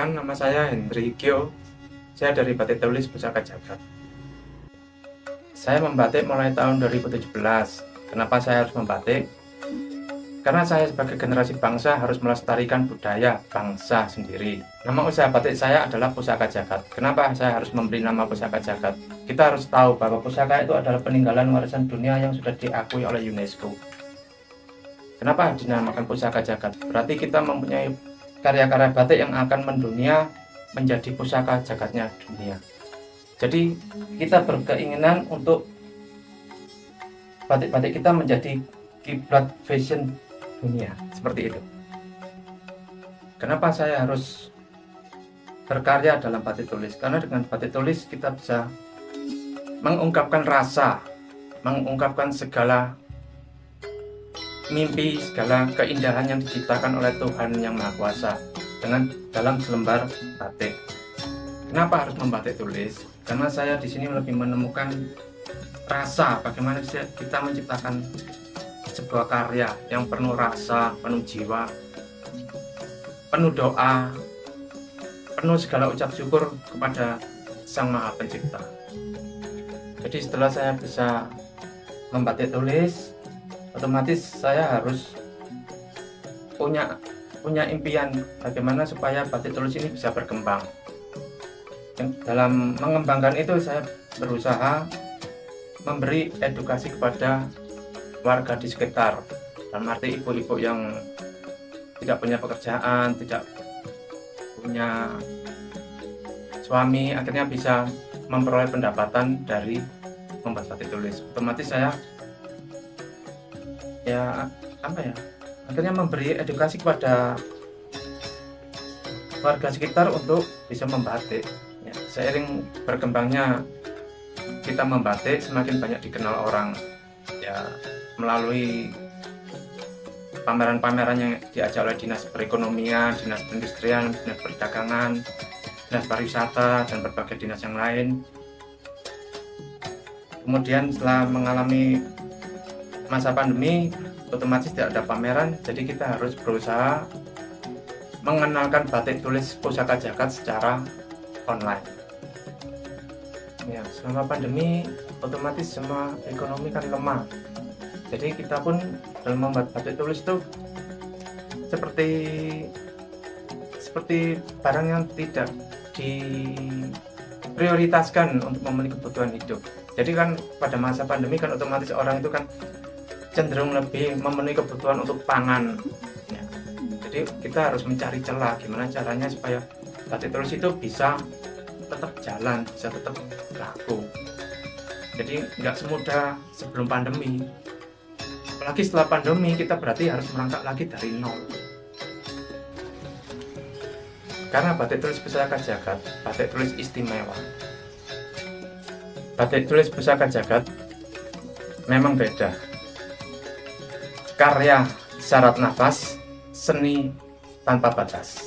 Perkenalkan, nama saya Hendri Gyo. Saya dari Batik Tulis Pusaka Jagat. Saya membatik mulai tahun 2017. Kenapa saya harus membatik? Karena saya sebagai generasi bangsa harus melestarikan budaya bangsa sendiri. Nama usaha batik saya adalah Pusaka Jagat. Kenapa saya harus memberi nama Pusaka Jagat? Kita harus tahu bahwa pusaka itu adalah peninggalan warisan dunia yang sudah diakui oleh UNESCO. Kenapa dinamakan Pusaka Jagat? Berarti kita mempunyai karya-karya batik yang akan mendunia menjadi pusaka jagatnya dunia. Jadi kita berkeinginan untuk batik-batik kita menjadi kiblat fashion dunia, seperti itu. Kenapa saya harus berkarya dalam batik tulis? Karena dengan batik tulis kita bisa mengungkapkan rasa, mengungkapkan segala mimpi, segala keindahan yang diciptakan oleh Tuhan Yang Maha Kuasa dalam selembar batik. Kenapa harus membatik tulis? Karena saya di sini lebih menemukan rasa, bagaimana kita menciptakan sebuah karya yang penuh rasa, penuh jiwa, penuh doa, penuh segala ucap syukur kepada Sang Maha Pencipta. Jadi setelah saya bisa membatik tulis, otomatis saya harus punya impian bagaimana supaya batik tulis ini bisa berkembang. Dalam mengembangkan itu saya berusaha memberi edukasi kepada warga di sekitar, dalam arti ibu-ibu yang tidak punya pekerjaan, tidak punya suami, akhirnya bisa memperoleh pendapatan dari membuat batik tulis. Otomatis saya akhirnya memberi edukasi kepada warga sekitar untuk bisa membatik. Seiring berkembangnya kita membatik, semakin banyak dikenal orang, melalui pameran-pameran yang diajak oleh Dinas Perekonomian, Dinas Perindustrian, Dinas Perdagangan, Dinas Pariwisata, dan berbagai dinas yang lain. Kemudian setelah mengalami masa pandemi, otomatis tidak ada pameran, jadi kita harus berusaha mengenalkan batik tulis Pusaka Jagat secara online. Selama pandemi, otomatis semua ekonomi kan lemah. Jadi kita pun dalam membuat batik tulis itu seperti barang yang tidak diprioritaskan untuk memenuhi kebutuhan hidup. Jadi kan pada masa pandemi kan otomatis orang itu kan cenderung lebih memenuhi kebutuhan untuk pangan. Jadi kita harus mencari celah gimana caranya supaya batik tulis itu bisa tetap jalan, bisa tetap laku. Jadi nggak semudah sebelum pandemi. Apalagi setelah pandemi kita berarti harus merangkak lagi dari nol. Karena batik tulis Pusaka Jagat, batik tulis istimewa. Batik tulis Pusaka Jagat memang beda. Karya syarat nafas, seni tanpa batas.